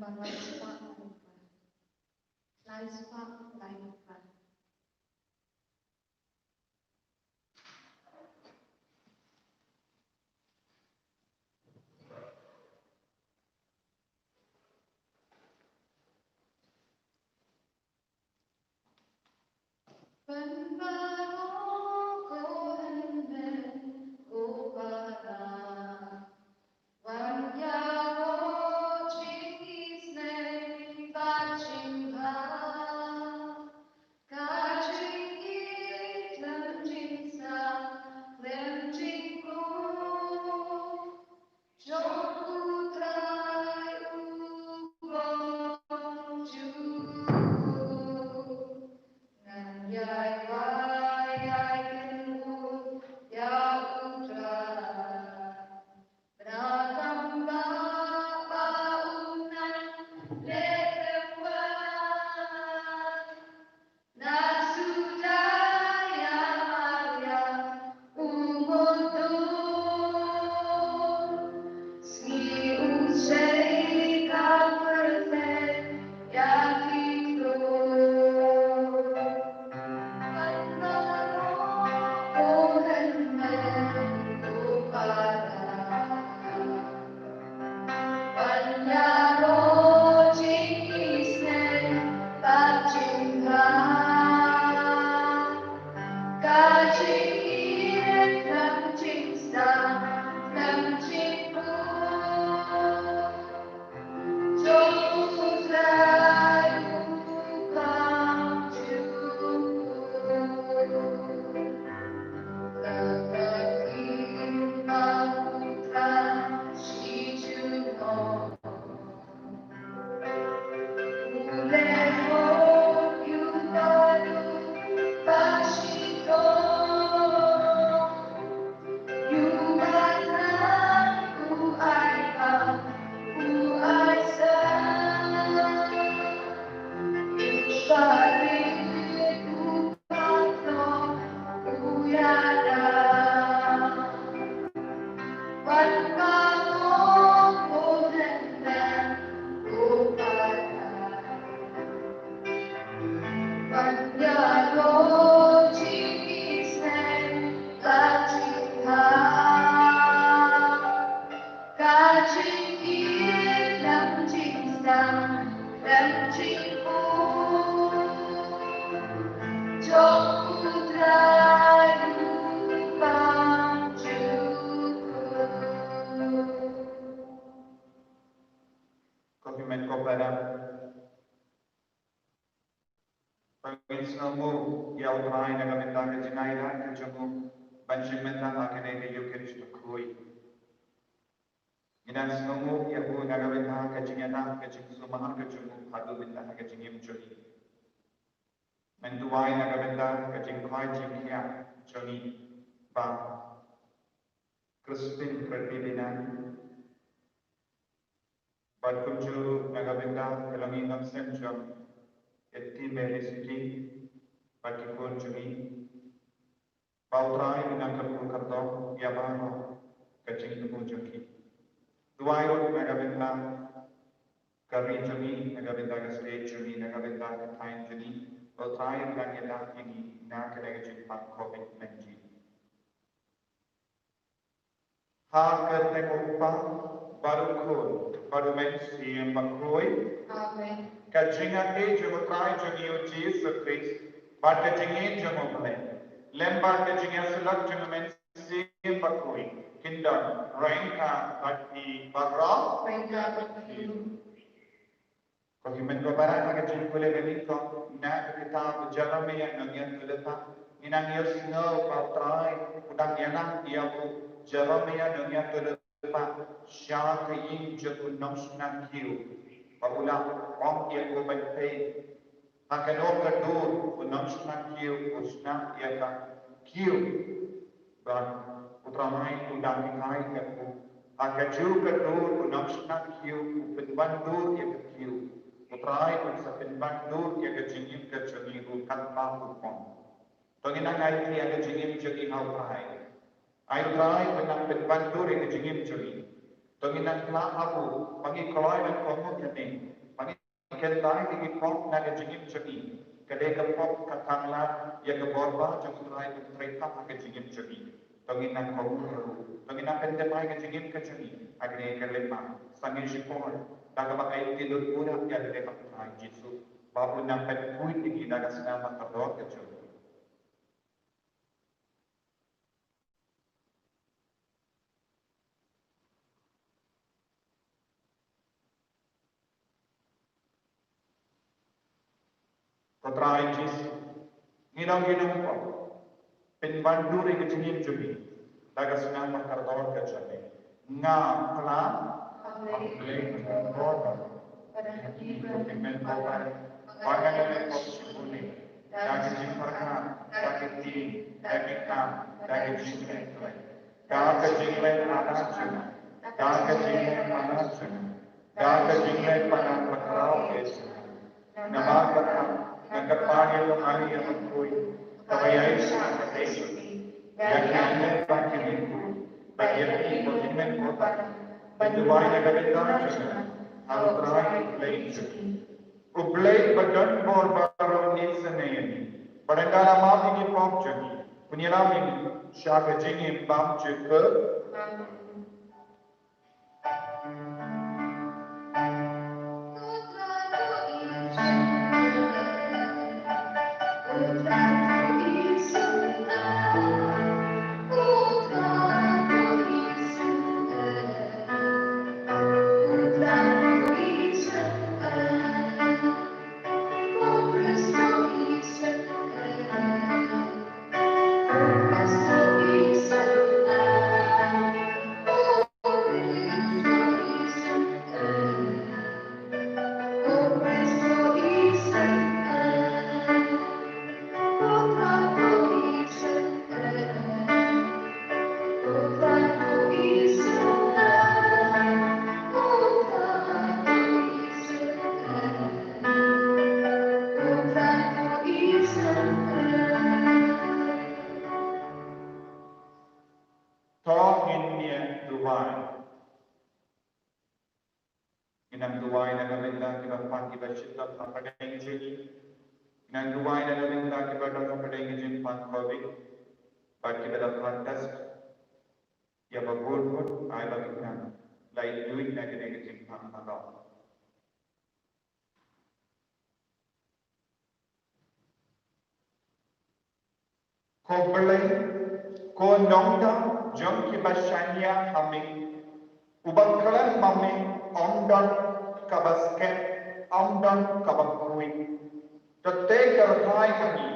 Bangai Spa Lai Spa Lai Bukan. Kopimen kopera Pagitsnamu yautrai nagamenta ke jinaira ke jamu banjimenta hakene ke yukirish tukui. Minan snamu yahu nagamenta ke jinyana ke jingsu maha ke jamu hadu minta ke jingim joni. Mentuai nagamenta ke jingkai jingkia joni ba Crispin Pratidinan Badkuju nagamenta ke langi namsem jam Etti Belisiti Patikun Jumi Pautrai Minangkapul Karto Yabano Kacing Tumu Jumi Duayo Nagabinda Kari Jumi Nagabinda Kasle Jumi Nagabinda Katain Jumi Pautrai Minangkapul Ini Nakadagajin Pak COVID-19 Ha Kerte Kopa Barukun Barumensi and Bakroi Amen. Kajinga Jumutrai Jumi Jesus Christ Bata Jingin Jumumale Lemba Kajinga Sulak Jumen Sim Bakui Kindan Rainka Bati Barra Kohimen Babara Kajikule Benito Nak Kitab Jalame and Nanyan Tuleta Inang Yosno Pautrai Udang Yana Yabu Jeromia Nanyan Tuleta Shaka Yin Jakun Namsna Kiu Paula Om Yaku Bante Hakano Kadur Unamsna Kiu Usna Yaka Kiu Ban Utramai Udang Kai Yaku Akaju Kadur Unamsna Kiu Upinbandur Yaka Kiu Utrai Unsapinbandur Yaka Jingim Kachani Rukanpa Upon Tongina Ngai Yaka Jingim Jagi Hau Prai Ayutrai Unapinbandur Yaka Jingim Jagi Tungin ang abu, pagi kalay ng komo kami, pagi kentai di pop na kajingim chami, kadai kapop kakangla ya kaborba jang trai ng treta kajingim chami. Tungin ang komo, tungin ang pendemay kajingim kachami, agne kalema, sangin sipon, dagamakay tidur pura ya kadai kapay Jesu, babu nang penpuit di dagasna matador kachami. Try Jesus. Ginong po. Pinbanduri ke jingim jumi. Daga senang makardor ke jami. Nga pelan. Ambleng korban. Pimen korban. Wangan yang posibuni. Dagi jimparkan. Dagi ti. Dagi kam. Dagi jinglen. Daga jinglen anajun. Daga jinglen anajun. Daga jinglen panang pakrau kesu. Namakat nagkapangil ng ali ang magkuy, kabayay sa kateso, yakinan pangkinin ko, bagyan ko himen ko pa, banduway na gagandang siya, alutray ublay siya. Ublay bagan bor baro nilsa na yan, padangkala mapigin pop siya, kunyalaming siya kajingin pop siya ka, Inang duway na gaminda kibapan kibashita papadeng jini. Inang duway na gaminda kibada papadeng jini pan COVID. But kibada pan test. Ya babur ay bagitna. Lai duit na ginagating pan magaw. Ko belay, ko nongda jom kibashanya haming. Ubangkalan maming ondan kabasket ondan kabakui. Tete karatai kami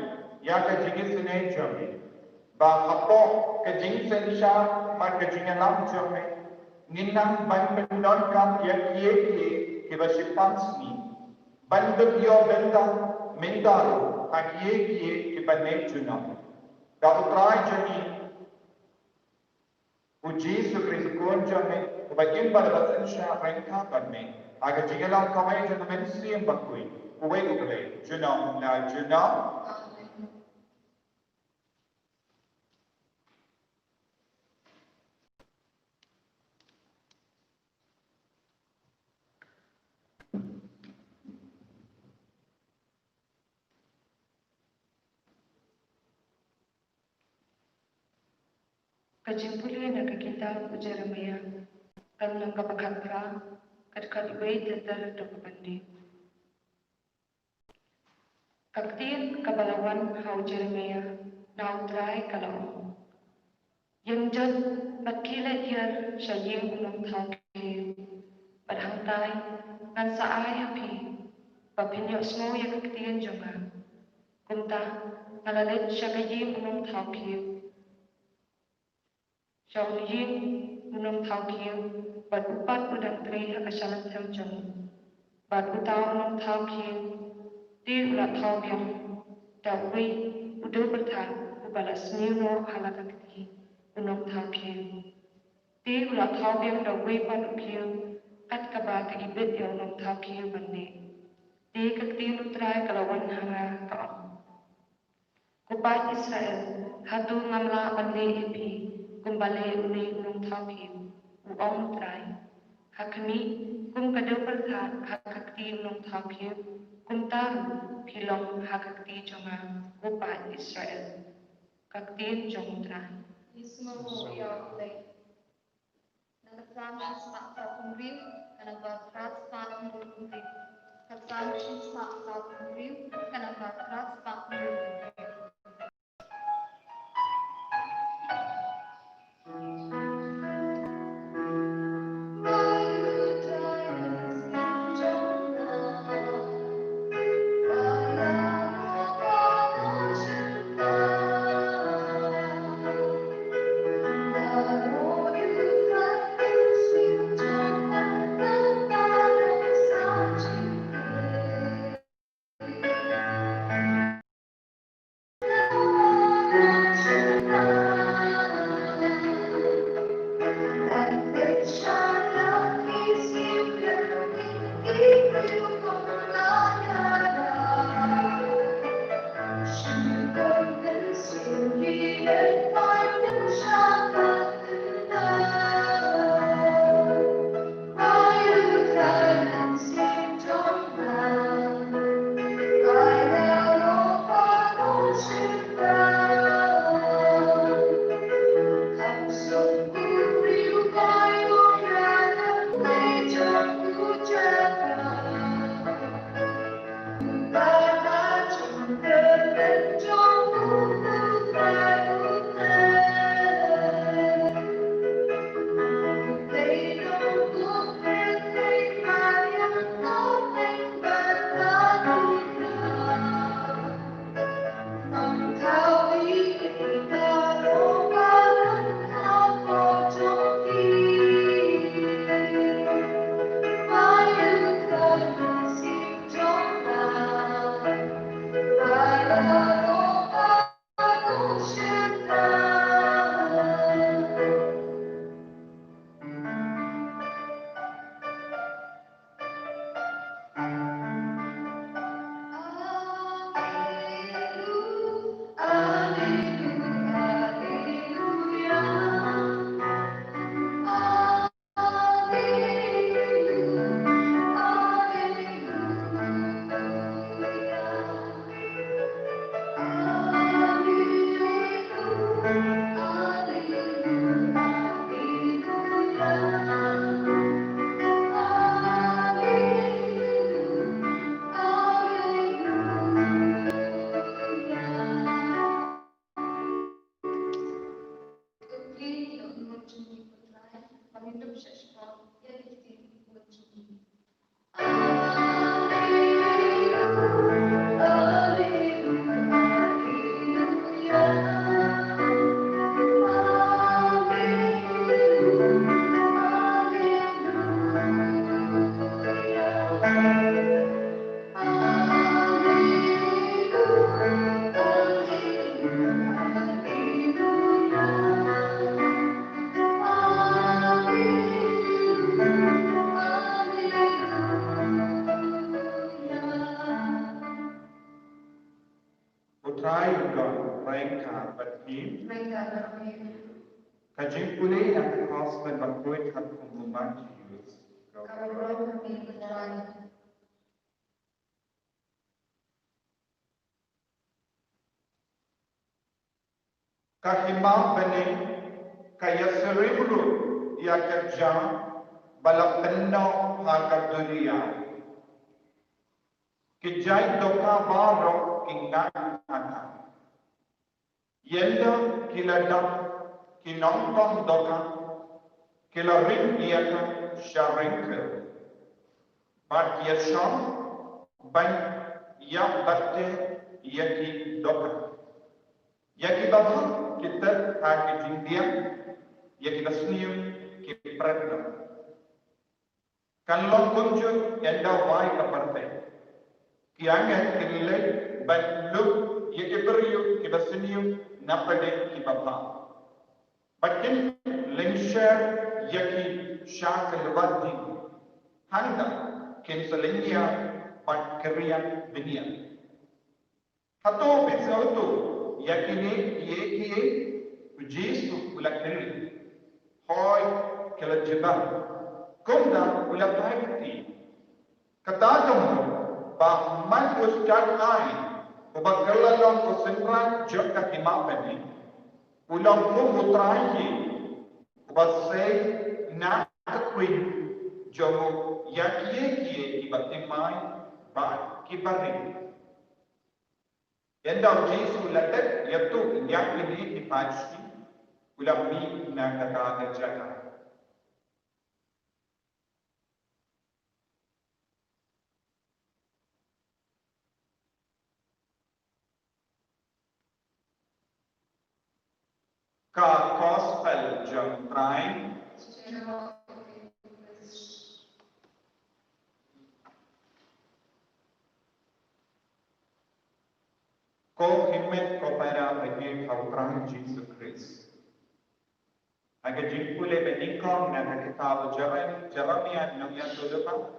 ya kajingis ne jami. Ba hapo kajingsen sha ma kajingalam jami. Ninang ban pendon kam ya kiye kibashipansni. Banduk yo benda mendaru akiye kibane junam. Da utrai jami Jesu Kristus jami. Bagian pada bahasa Indonesia mereka kami agar jikalau kami jangan mensiam bakui kuwe kuwe junam na junam Kajimpuli na kakita ko Jeremiah kan nang kapakakra kadkad way tetar to kapandi. Kaktin kabalawan hau Jeremiah na utray kalao. Yang jan matkilat yar siya yung unong tao kayo. Padhangtay ngan sa ay api papinyos mo yung kaktiyan jonga. Kumta nalalit siya kayo unong tao kayo. Siya uniying unong tao kayo. Bad upat udang tri hakasalan tayo jang. Bad utaw unong tao kayo. Di ulat tao kayo. Dawi udah bertan ubalas niuno halakakti unong tao kayo. Di ulat tao kayo dawi padu kayo. At kaba kaibit yung unong tao kayo bandi. Di kakti utray kalawan hanga kaon. Kupat Israel hatu ngamla bandi ipi kumbali uni unong tao kayo. Uong utray. hakni kum kadeu perthat hakakti long thaukiu kum taru philong hakakti jonga upa Israel kakti jongtra Ismo ya play. Nagam sa sa kumriu kana batrat sa kumriu. Nagam sa sa kumriu kana batrat sa kumriu. Kajing pulih yang khas dan berkuat hak pengumuman Yesus. Kahimah bani kaya seribu ia kerja balap penuh harga dunia. Kijai doka baru kingan anak. Yellow kiladak kinongkong doka kilaring iaka sharinker. But yasham ban yang batte yaki doka. Yaki baba kita haki jindiam yaki dasnium ki pradna. Kanlong kunjut enda wai kaparte. Kiangan kinilai ban look yaki beriu ki dasnium napade ki baba. Bakin lengshare yaki shakalwadi. Handa kinsalenia ban kerian binian. Hato bezautu yakini yeki ujisu ulakiri hoy kala jibal Kumda ulah paiti. Kata kamu, bah man ustad lain, ubah kerlalong kusenran jika himapani, ulang kumutrai, ubah say nak kuin, jomo yakie iba timai, bah kibari. Endau Yesu ladak yaitu yakini dipasti, ulang mi nak kata jaga. Ka gospel jam trai ko himmet ko para bagi kautrang Jesus Christ. Aga jingkule benikong na kitab Jeremia nungyan tulupa.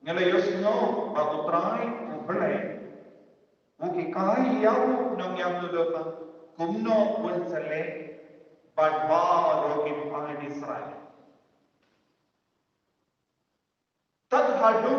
Ngalayos no bagutray ubelay. Ukikai yaw nungyan tulupa. Kumno unsale badba rogi pan Israel. Tadhadu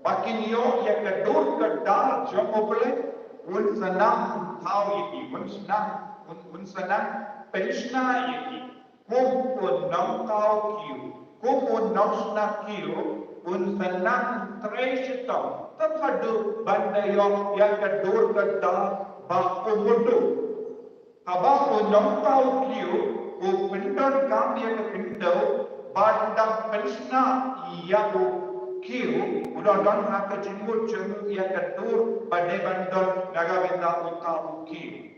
bakinyo ya kadur kadar jomobele unsanam thau yiki unsanam penshna yiki kum unam thau kiu kum unamsna kiu unsanam treshitam tadhadu bandayo ya kadur kadar ba umudu Aba unam tau kiu, pindon kam dia ke pindau, badam penshna ia kiu, udah don hak jinggut jemu ia kedur, badai bandon naga benda utau kiu.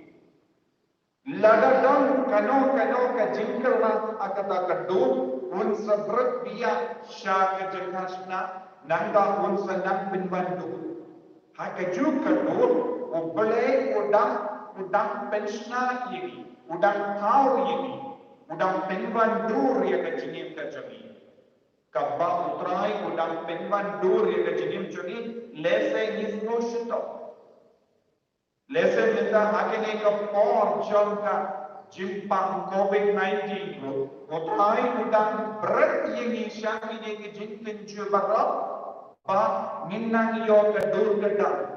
Lada don kano ke jingkel na akata kedur, un sebret biya sya ke jengkasna, nanda un senang bin bandu. Hak juk kedur, ubelai udang penshna ini, udang tahu ini, udang penwan dur ya kejinim kejami. Kabah utrai udang penwan dur ya kejinim jami, lese nisno shito. Lese minta hakene ka por jangka jimpang COVID-19 ko. Utrai udang berat ini syang ini kejintin jubarab, ba minang yo kedur kedang.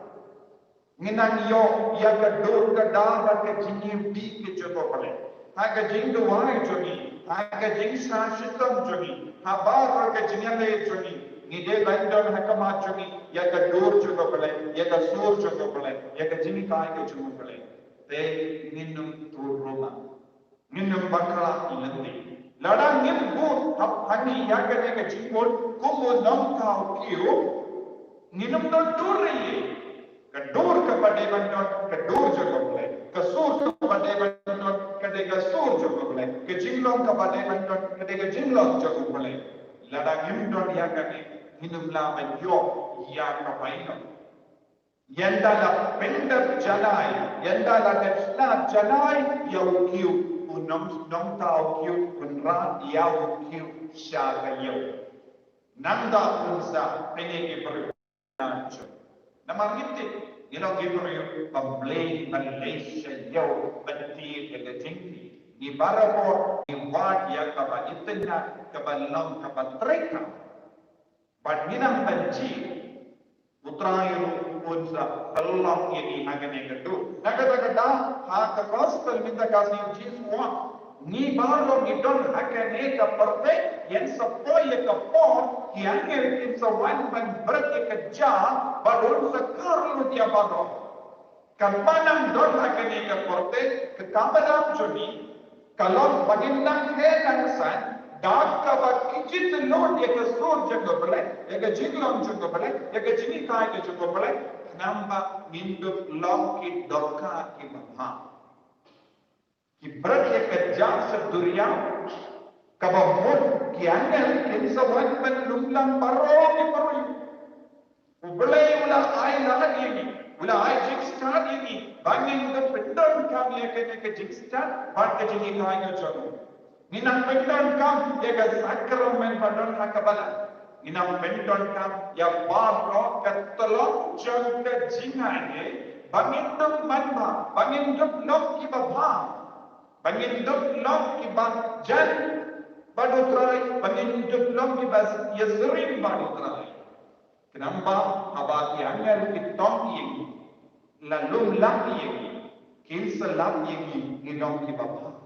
Nginang yo ya kedur kedar ke jingim di ke jogo pale. Ha ke jing duai jogi, ha ke jing sashitam jogi, ha bar ke jinyale jogi. Ngide bandon hakama jogi ya kedur jogo pale, ya ke sur jogo pale, ya ke jini kai ke jogo pale. Te nginum turuma, nginum bakala ilandi. Lada ngim bu hap hani ya ke jingol kumu nam kau kiu, nginum don turre. Kedur kepada bandon, kedur juga boleh. Kesur kepada bandon, ketika sur juga boleh. Kejinglong kepada bandon, ketika jinglong juga boleh. Ladang himdon yang kami hinumlah menjo yang kapaino. Yanda la pendap janai, yanda la nesna janai yau kiu, unom tau kiu, unra yau kiu syaga yau. Nanda unsa penegi berunanjo. Nama kita, ialah Gabriel pembeli Malaysia jauh penting dengan tinggi. Di barabor, di wad yang kaba itena, kaba lam, kaba treka. Bad minang benci, utrayu unsa Allah ini akan yang kedua. Nakata-kata, hak gospel minta kasih semua. Ni baru ni don akan eka perfect yang sepoi eka por yang in sewan ban berat eka jah baru sekar lu dia baru kapanang don akan eka perfect kekabaran jodi kalau baginang ke nangsan dak kaba kijit lo eka sur jaga belai eka jinglong jaga belai eka jini kai jaga belai namba mindup long ki dokka ki mama Ibarat yang kejam sedunia, kabamut kianel kinsawan menlumlang parong iparong. Ubelay ulah ay lahat ini, ulah ay jigstar ini, bangin ke pendon kam lekene ke jigstar, bat ke jini kaya jono. Ninang pendon kam ya ke sakramen padon hakabala. Ninang pendon kam ya barro ketolong jong ke jingai, bangin dum manba, bangin dum lok ibabha. Bangin dok lok ki ba jan Baru try, bagi hidup long di bas, ia sering baru try. Kenapa? Abang yang kita ini, lalu lagi ini, kilsa lagi ini, nilong di bapa.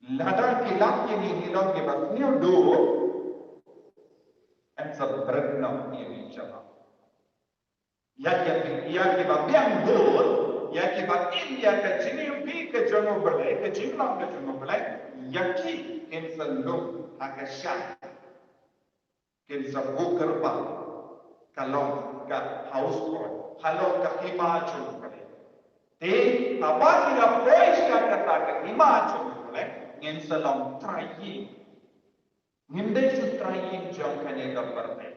Ladang kilap ini nilong di bapa. Ni dua, and seberenang ini cakap. Ya ke bapa yang dua, ya ke bapa ini ya ke jenis bi ke jono belai, ke jinglang ke jono belai. Yaki kilsa long agak syak. Kilsa buker bapa. Kalau ke household, kalau ke imajun boleh. Apa kita boleh kata ke imajun boleh? Ngin salam trying. Ngindai su trying jam kanya gambar ni.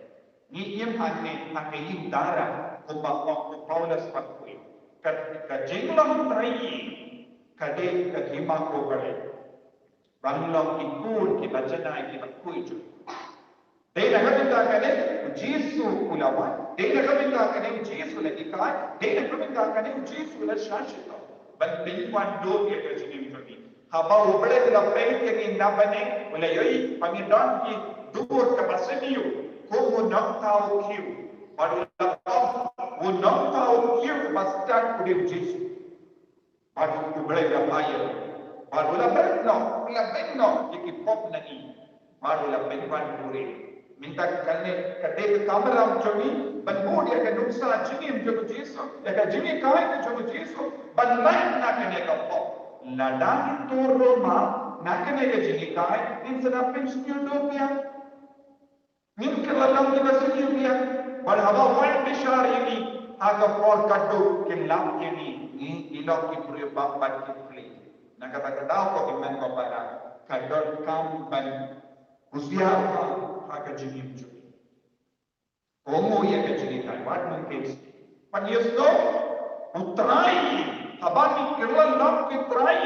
Ni yang hanya yang darah kumpak Paulus pakui. Ke jinglang trying, kade ke imako boleh. Banglang ikut kita jenai kita kuiju. Dia nak minta kene Yesus ulama. Dia nak minta kene Yesus lagi kai. Dia nak minta kene Yesus la shashita. Ban pinwan do ke kecini mudi. Haba ubale la pay ke ni nabane wala yoi pangidon ki dur ke paseniu. Ko nak tahu kiu. Baru la wo nak tahu kiu bastan kudi Yesus. Baru ubale la bayar. Baru la benno ikipop nani. Baru la pinwan duri. Minta kene kade kameram joni ban dia ke nuksa jini jono Yesu ya ke jini kai ke jono Yesu ban lain nak kene ka pop ladang toro ma nak kene ke jini kai in sana pensiun do pia min ke lalang di basu pia ban haba wan bishar ini aga for kaddo ke lam ini ni ilok ki puri bambat ki pli nak kata ko ki men ko para kadon kam ban usia agak jenis juga. Kamu yang jenis Taiwan mungkin. But you know, utrai, abang kerana nak utrai,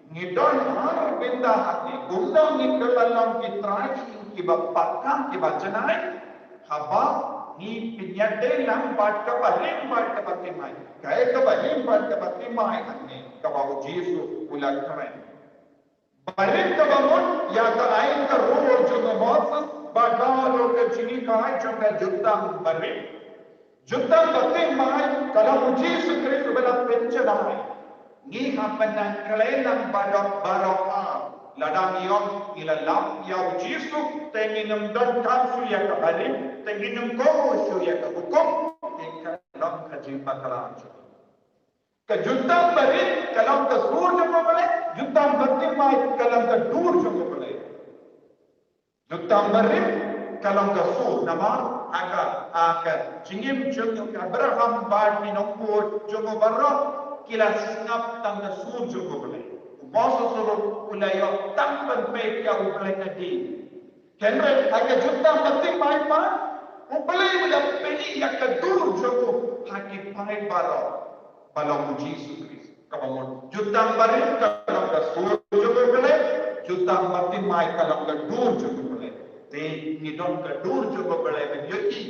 ngidon har benda hati, guna ni kerana nak kiba pakam kiba jenai, haba ni pinyade lang bat kapatimai, kaya kapalim bat kapatimai hati, kapahu Yesus ulat keren. Balik ke bangun, ya ke ain ke roh juga Moses, bagalo ke sini kai juga jutang balik. Jutang batin mai, kalau uji sekali sebelum pencerai. Ni hampanan kelelang barokah. Ladang yang ilalap ya uji su, tenginam don kamsu ya ke balik, tenginam kosu ya ke hukum, tingkalam kaji bakalan. Kejutang balik, kalau ke sur juga boleh. Jutang batin mai kalau ke dur juga boleh. Jutang balik kalau ke sur nama aga jingim juga Abraham bad ni nombor juga barra kila singap tang ke sur juga boleh. Masa suruh kulayo tangkan baik ya boleh tadi. Kenapa aga jutang batin mai pa? Boleh bila peni yang ke dur juga haki pai barra. Kalau puji Yesus kalau jutang barin kalau ke sur juga boleh, jutang batin mai kalau ke dur juga boleh. Te ngidon ke dur juga boleh menjadi.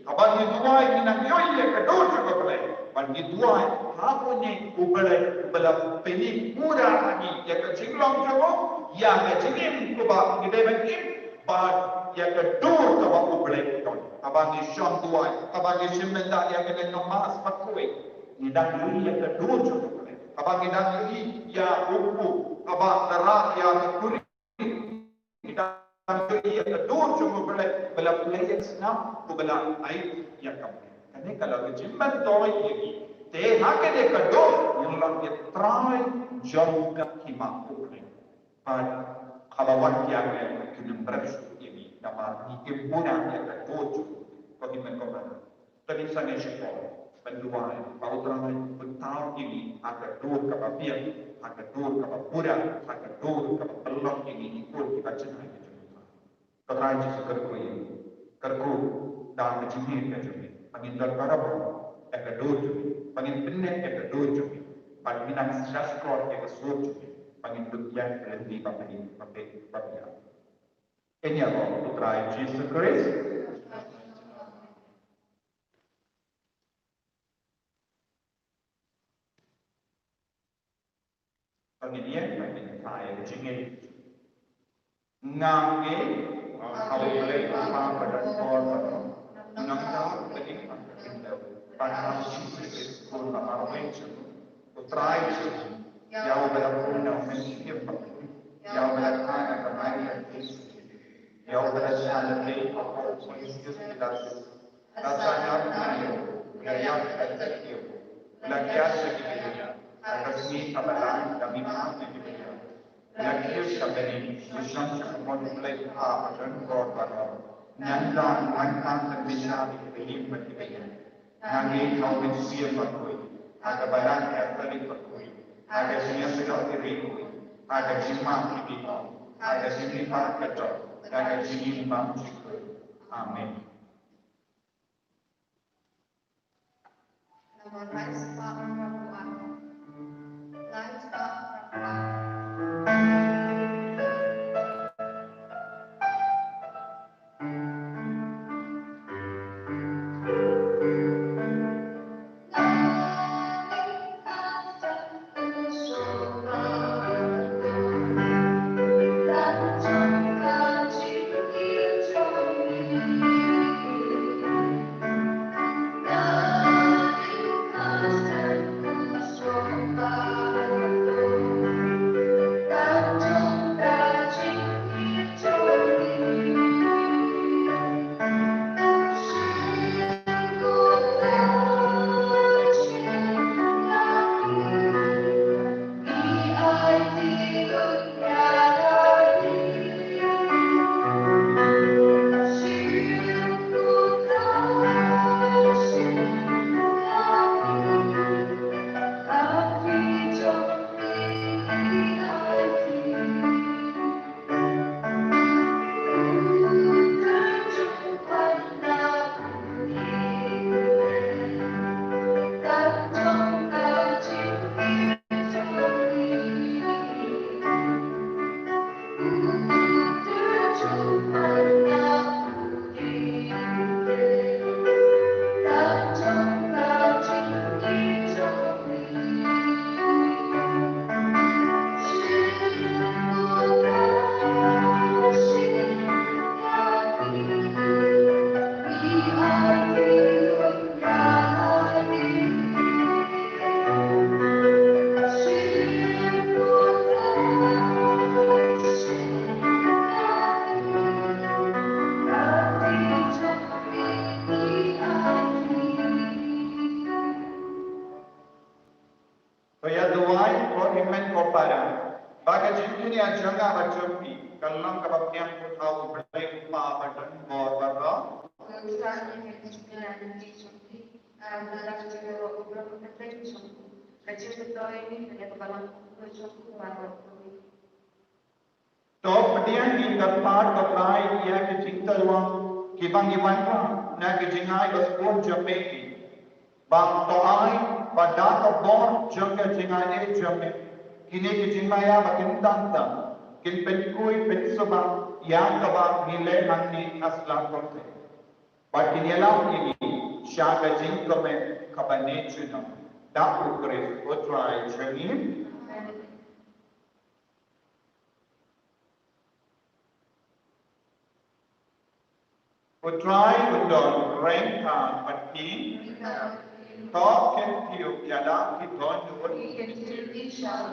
Kabar ni dua ini nak yoi ke dur juga boleh. Bagi dua apa ni boleh bela peni murah lagi ya ke jinglong juga, ya ke jingim kuba kita bagi bad ya ke dur kabar boleh kon. Kabar ni syam dua, kabar ni semenda ya ke namas pakui. Nidang yui yang kedua juga boleh. Abang nidang yui ya hukum, abang terak ya kuri. Nidang yui yang kedua juga boleh. Bela pelayan senam, bela air ya kamu. Karena kalau kejimban toy ini, teh hake de kedua yang lagi try jauh kima boleh. Pada kawan yang kena bersuci ini, nama ini punya yang kedua juga. Bagi mereka, tapi sana syukur. Penduai, baru terang bertahun ini agar dur kebabian, agar dur kebapura, agar dur kebapelong ini ikut kita jenai ke jumlah. Terang jasa kerku dan kejimir ke jumlah. Pangindal barabo, agar dur jumlah. Pangin benek agar dur jumlah. Pangin syaskor agar sur jumlah. Pangin dukian berhenti babian. Ini adalah putra Yesus Kristus. Paginian pagin kaya jingin ngangi kalau boleh apa pada kor nangka lagi kita pada sisi pun apa utrai jauh berapun yang mesti jauh berapa kemana jauh berapa lagi apa sisi kita rasanya apa gaya tertentu lagi sedikit Akasih kabalan kami maafkan kita. Lagi sabeni Islam semua mulai apa kor baru. Nanda mantan terbisa dipilih bertiga. Nanti kau mensiap berkui. Ada badan terkali berkui. Ada dunia sedang dirikui. Ada jima kita. Ada sini pak kacau. Ada sini bang cikgu. Amin. Nama Rais Pak Perempuan. Rais Pak Perempuan. Kalau kebabnya pun tahu berlaku apa dan berapa. तो पतियां की करपाट कपराई या कि चिंतलवा कि बंगी बनना ना कि जिंगाई बस कौन जमे की बाप तो आई बड़ा तो बोर जम के जिंगाई जमे किने कि जिंगाया बकिंतांता किन पेंकुई पेंसुबा yang kaba nilai mani aslam kote. Bagi nyelam ini syaga jingkome kaba necuna dak ukres utrai jengin. Utrai undon rengkan pati top kentiu yada kiton nur.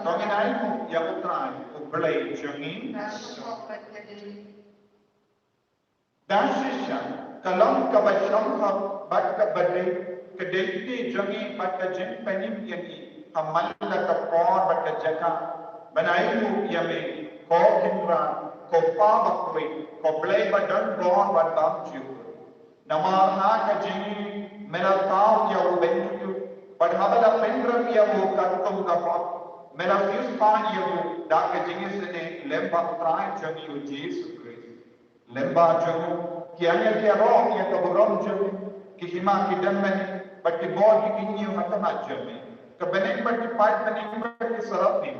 Tonginai ya utrai ublai jengin. Dasisha kalam kabasham bat kabade kedenti jangi bat kajen penim yani amal ka por bat jaka banaimu yame ko kindra ko pa bakwe ko play badan bon bat bamchu namar na ka jini mela taw ya wo bentu bat habala pendram ya wo kantum ka pa mela fius pa ya wo da ka jini sene lemba trai jangi o Jesus lemba jamu ki anya ki rom ya ka borom jamu ki hima ki damman but ki bod ki kinyi matama jamu ka benek but ki pat benek but ki sarapi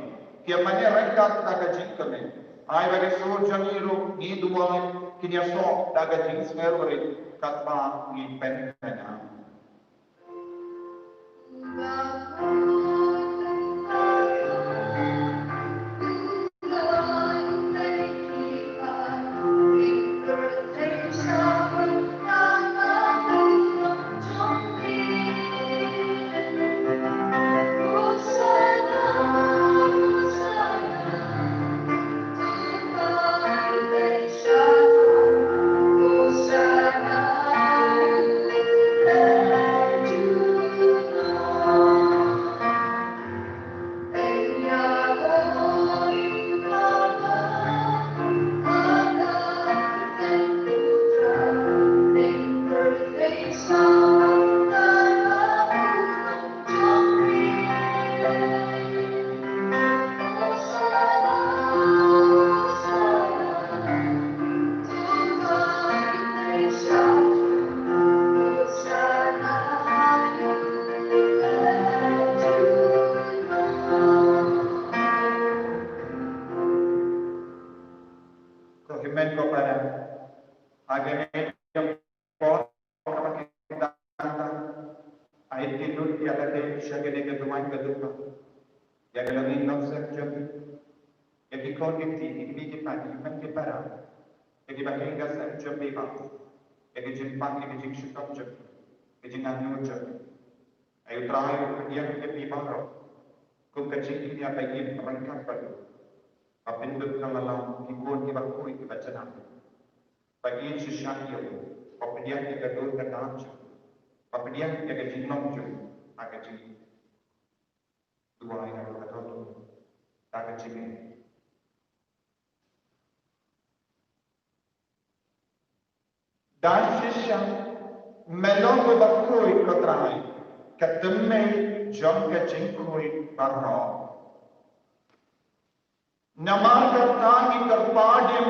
ki amane ranka ta ka jinkame ai wage so jamiru ni duwa ki nya so da ka jins mer wore katma ni pen pena tiada de syagene ke tuan ke duka. Ya kalau ni nak sekjam. Ya di kau di ti pagi man ke para. Ya di bagai gas sekjam beba. Ya di jempang ya di syukam jam. Ya di nganyu jam. Ayo terakhir dia ke beba ro. Kau kecil ini apa yang merangkap pada. Apin berkalalang ikut dibakui dibaca. Bagi sesat dia, apabila dia gaduh kedalam, apabila dia kejinong jum, agak jing. Dua yang kata tu, agak jing. Dan sesat melong berbakui ketrai, ketemu jom kejingkui barang. Nama kata terpadu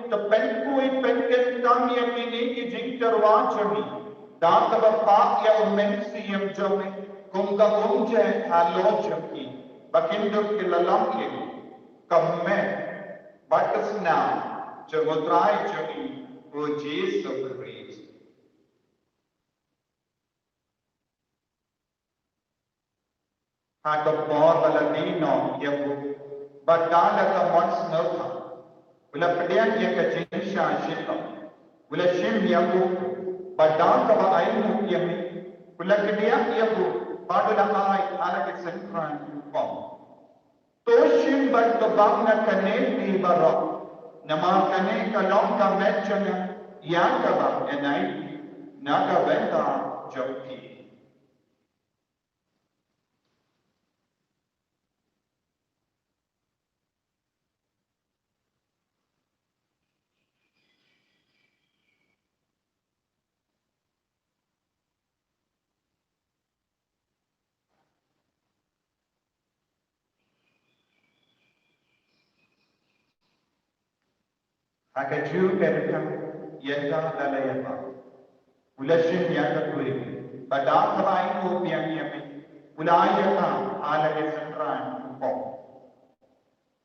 terpenkui penken kami yang ini kijing terwajami. Dan terbapak yang mensi yang jami kumka kumje halo jami. Bakinduk kilalang ini kami batasna jemutrai jami uji Kristus. Atau por baladino yang badala ka mons nota. Wala pedian yang kejinsya syaitan. Wala syim yang badal ka ba ainu yang wala kedian yang padula ay ala ke sentran pom. To syim bad to bang na kane di barok. Nama kane ka long ka metchana yang ka ba enai na ka benta jauki. Akaju perkam yenta dalayapa. Ulashim yanta kuri. Padang kabain ko piang yami. Ulayata alage sentran ko.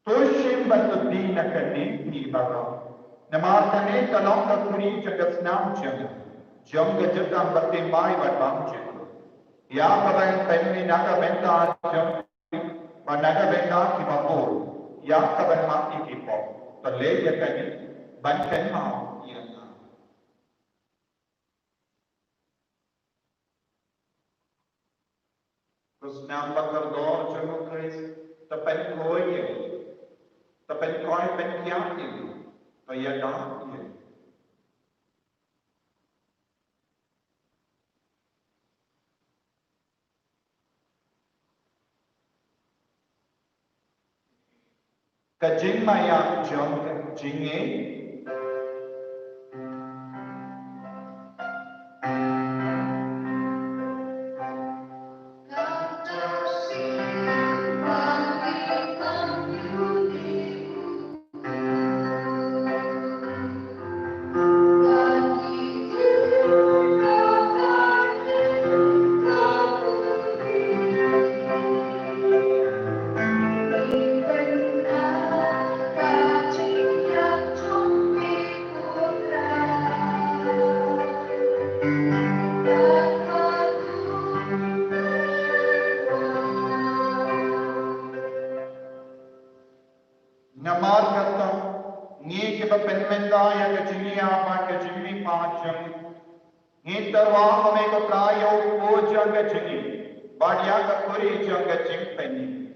Toshim batudi nakani ni baga. Namatane talong ka kuri jagas nam jaga. Janga jatang batte mai batang jaga. Ya kabain penni naga benta jang. Naga benta kibapur. Ya kabain mati kipop. Tole jakani. Bankan mau yang terus nampak tergor jemu Kris tepen koi yang tepen koi penkiat yang kaya dah yang kajing maya jong kajingnya Namar kata, ni kita penmenda yang kecili apa kecili macam, ni terwah kami ko prayo ko jang kecili, badia kakuri jang kecil penni,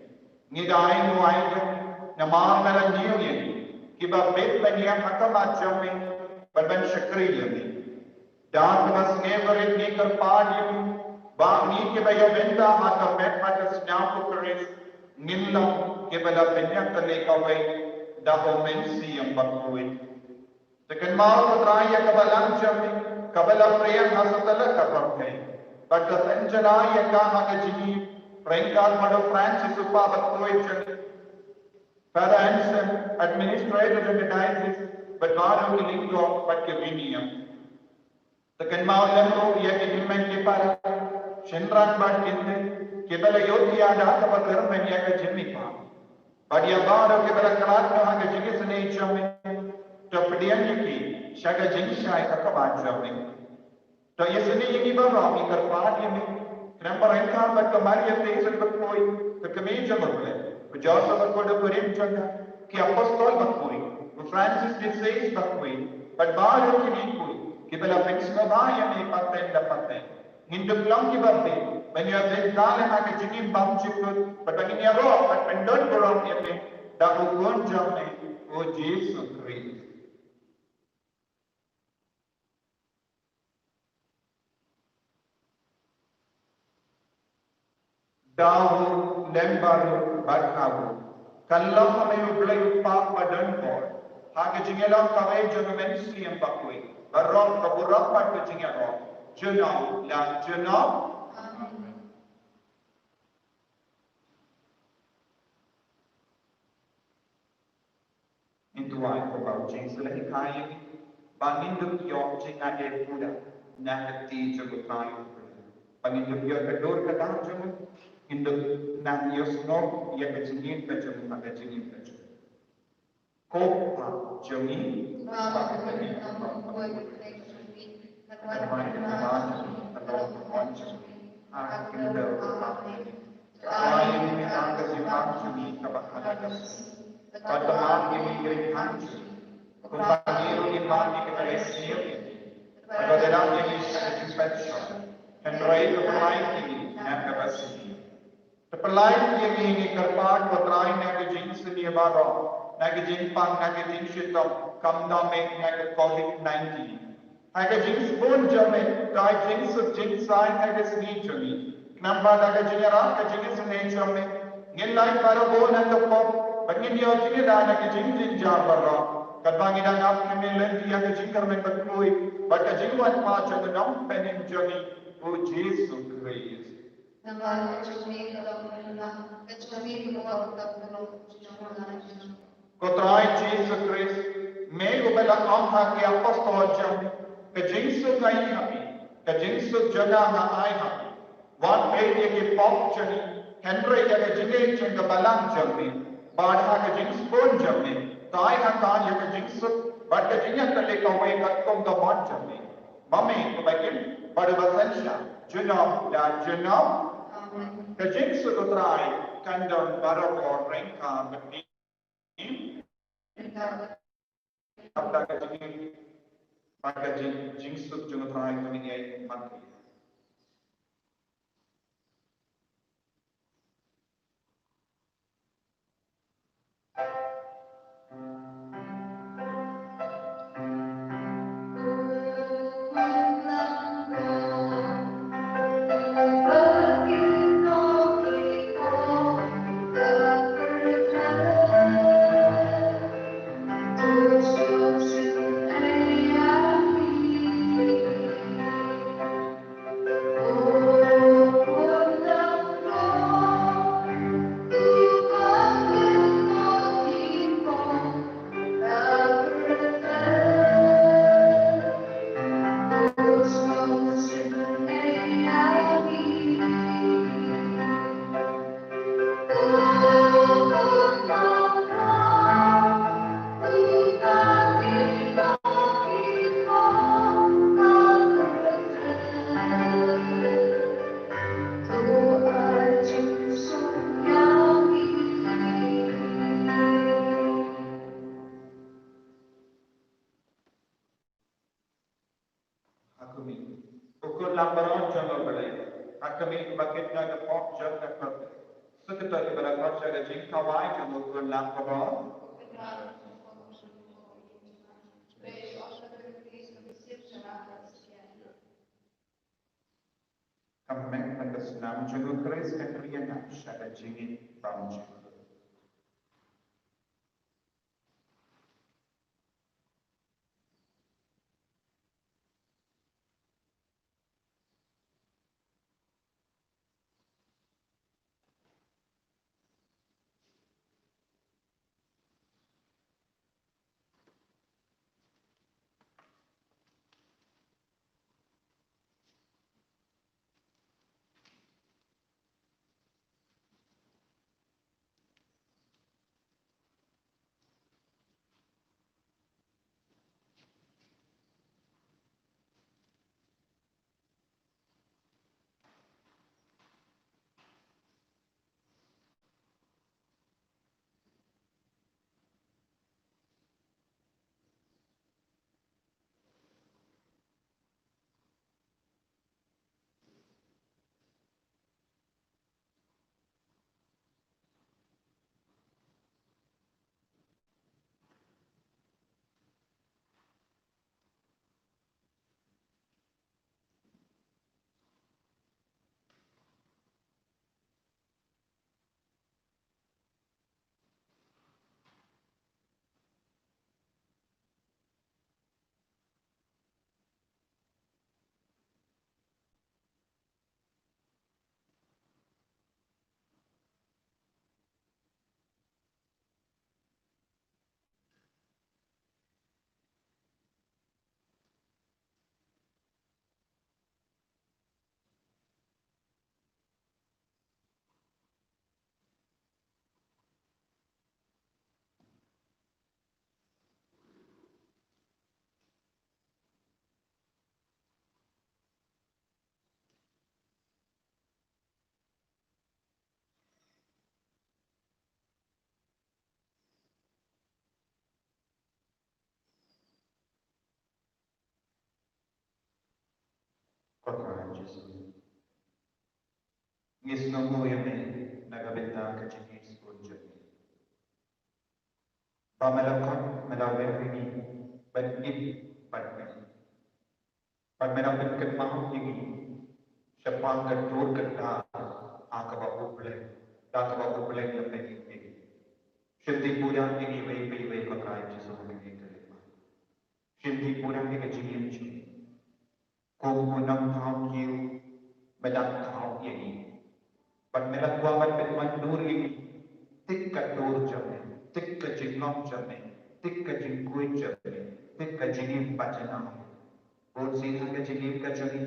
ni dain muai ko namar melan niu ye, kita bet penniam hakam macam ni, berben syakri ye, dan kita sengeberit ni kerpadi, bah ni kita yo benda atau bet mata senyapu keris, ngilang kebala penyak terlekawai dokumensi yang bakui. Tekan mau ketraya kebalang jami, kebala priyang hasatala kapakai. Pada penjala yang kah kejini, perengkat pada Francis upa bakui jami. Pada ansem administrator dan daitis, berbaru kilinggo pat kebiniam. Tekan mau lemru ia kejimen kepala, shenran bat kinte, kebala yoti ada kapaker menyak kejimi pa. Badia baru kebala kelat kah kejini seni jami. Topdian yaki, syaga jengshai kakabat jami. To yeseni ini baru mikir padi mi, Kenapa mereka berkemaria teisel berkoi, berkemeja berkoi, berjasa berkoi berkurim jaga, ki apostol berkoi, Francis de Sales berkoi, berbaru kini koi, ki bela pensino bahaya ni paten. Hindu kelam ki berbe, banyak bedal yang agak jingin bam cikut, berbagai ni roh, berpendon borong ini, dah ukun jamne, o Yesus Kristus. Dahu lembaru barkabu. Kalau kami belai pak badan kor, hak jingelam kami jangan mensi yang bakui. Barang kaburak pada jingelam. Jenam dan jenam. Itu ay ko bau jing selahi kaya ni. Banginduk yok jing ade pula. Nak ti jago tayo. Banginduk yok kedor kadang jago. Induk nak yosno ia kejingin kejung pada jingin kejung. Kau jengin, bapa kejingin kau kau Kerana kemajuan atau kemajuan hak kita berlaku. Lain ini angka simpan jumi kebahagiaan kasih. Pertemuan ini berikan jumi. Kumpaniru iman di keterisian ini. Pada dalam ini ada dispensasi. Dan raih kepelain ini yang kebasih. Kepelain ini kerpat berlain yang kejing sedia barang. Yang kejing pang, yang kejing syaitan. Kamdamik yang COVID-19. Aga jings pun jamin, dai jings of jings sign aga sni jami. Kenapa aga jingera aga jings ne jamin? Ngilai para bon at pop, bangin yo jingera aga jing jing jar barra. Kadbangi dan ap kemilen di aga jingkar men bakui, baka jingwan pa jang nam penin jami, o Jesu Christ. Nama jami kalau mana, kejami kalau tak perlu jangan lagi. Kotrai Jesu Christ, me ubela angha ki apostol jam. Kejingsu kai happy, kejingsu jaga na ai happy. One page ke pop jani, Henry ke jinge jeng ke balang jami, badha ke jings pun jami, tai hakan ke jingsu, bad ke jingan tele kawai katong ke mon jami. Mami kebagian pada bahasa jenam dan jenam, kejingsu utrai kandang baru orang kan berni. Apa kejing maka jingsuk jangan terakhir meninggal mati. Ukur lambaran jangan berdaya. Kami bakit na the pop jump na kerja. Sekitar di bawah kerja ada jingkawai jangan ukur lambaran. Kami pada senam jangan keras kekerian ada jingin bangun. Gesù. Yesu mo yame nagabenta ka Jenis kunjami. Pamalakon malawin ini banib panmen. Panmenapin kenmah ini sepang ketur kena akababu blek, akababu blek yang ini. Shinti pulang ini wei kotrai Jesu ini terima. Shinti pulang ini kejadian cumi. Kau menang tahu kiu, menang tahu ini. Panmelang kuaman penmandur ini, tik kadur jame, tik kejinglong jame, tik kejingkui jame, tik kejingim pacenang. Bol sina kejingim kejami,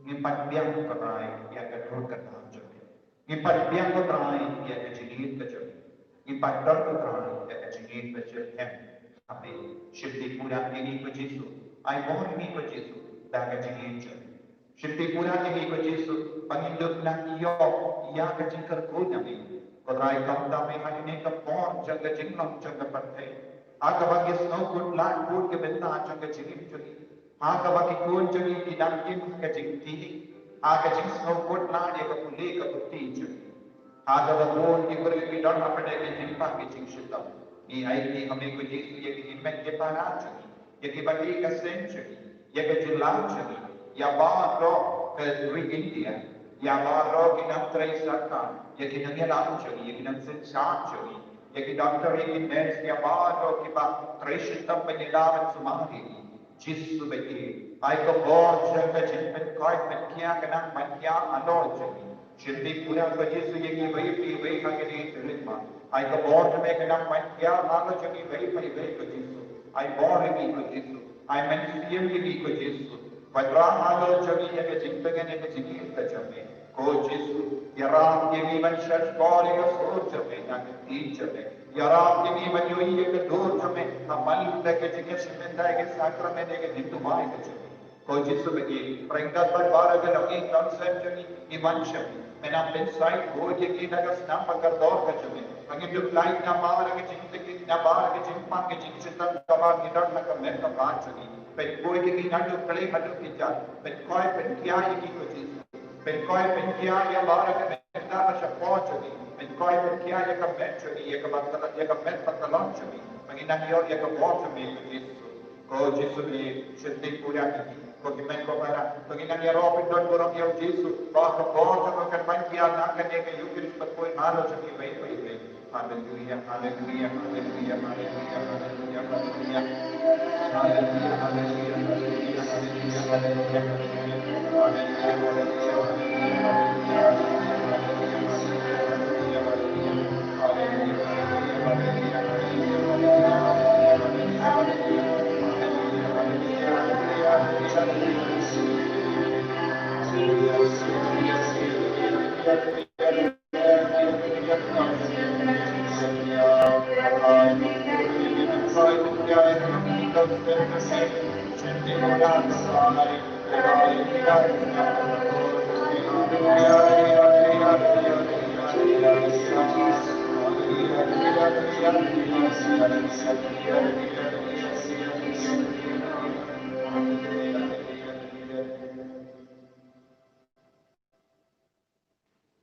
ngipat biang kotrai ya kadur kenam jame. Ngipat biang kotrai ya kejingim kejami. Ngipat dor kotrai ya kejingim kejam. Tapi shifti pulang ini ke Yesu, ai mohon ini ke Yesu, dah kejingim jame. Shifti pulang ini ke Yesu, pangindut nak iyo, ia kejingkar ko namin. Kodrai kamta may halini ka pon, jaga jinglong jaga patay. Aga bagi snow good land good ke benta jaga jingim jagi. Aga bagi kun jagi idangkin ka jingti. Aga jing snow good land ya ka puli ka puti jagi. Aga bagun ibri bidon apade ke jingpa ke jing shitam. Ni ai ni hame ko Yesu ye ki himmet ye pana jagi. Ye ki bagi ka sen jagi. Ye ka jinglang jagi. Ya ba ro ke India. Ya baru kita teruskan, ya kita nyelam jadi, ya kita sensak jadi, ya kita doktor, ya kita nurse, ya baru kita teruskan penyelaman semua ini. Yesus bagi, ayo bor jaga jimat kau penkia kena penkia alo jadi. Jadi pura Yesus yang bayi kagini terima. Ayo bor jaga kena penkia alo jadi bayi ke Yesus. Ayo bor ini ke Yesus. Ayo manusia ini ke Yesus. Padahal halo jadi yang kecintaan yang kecil terjadi. Kau Yesus, ya Ram ini manusia sekali kesur jadi yang kecil jadi. Ya Ram ini menyui yang kedua jadi. Amal kita kecilnya sebentar ke sakramen yang kecil mai jadi. Kau Yesus bagi peringkat berbarak lagi konsep jadi iman jadi. Menang pensai kau jadi naga senam pagar dor jadi. Angin duk lain nama lagi cinta nama lagi cimpang kecil cinta kabar kita nak mereka jadi.เป็นกล้วยที่นั่นดูเพลงมันดูกิจการเป็นก้อยเป็นเกี้ยอย่างนี้ก็จริงเป็นก้อยเป็นเกี้ยอย่างบาร์กันเป็นน้ำเฉพาะจุดนี้เป็นก้อยเป็นเกี้ยอย่างกับแม่จุดนี้อย่างกับบัตรอย่างกับแม่ปัตตลอนจุดนี้บางทีนั่งยอดอย่างกับวอจุดนี้ก็จริงก็จริงนี่สิ่งที่พูดอย่างนี้ก็ที่มันก็มาแล้วบางทีนั่งยอดรอเป็นดอนบุรุษอย่างจริงก็กับวอจุดนี้กันมันเกี้ยนั่งกันเนี่ยก็ยุคที่ปัตตวยมาแล้วจุดนี้ไปHallelujah, hallelujah, hallelujah, hallelujah, hallelujah, hallelujah. Hallelujah, hallelujah, hallelujah, hallelujah, hallelujah,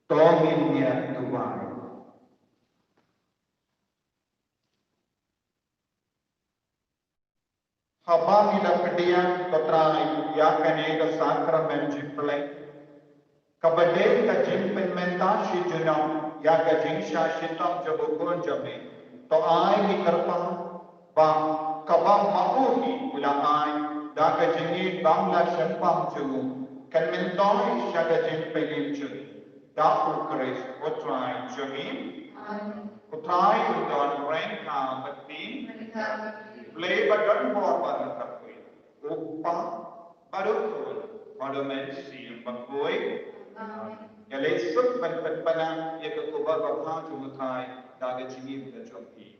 Dominia Tuhan. Habang ilapadian kotrai yakan ega sakramen jimplay. Kabadeng ka jimpen menta shi junam yaga jingsha shitam jabukun jame. To ay hikarpa ba kabang mauhi ula ay daga jingi bangla shenpam jugu. Kan mentoy shaga jimpen jimchun. Dapu Chris kotrai jami. Kotrai udon rank ka batin. Play button for Barakapui. Upa Barukul, Monumensi, Bakui. Yalisuk Panpana, Yakakuba Bapa to Mutai, Dagachini, the Jopi.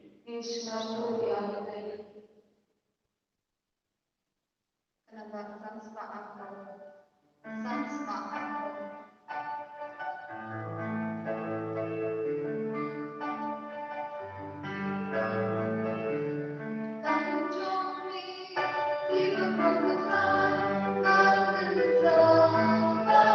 From the sun,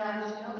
National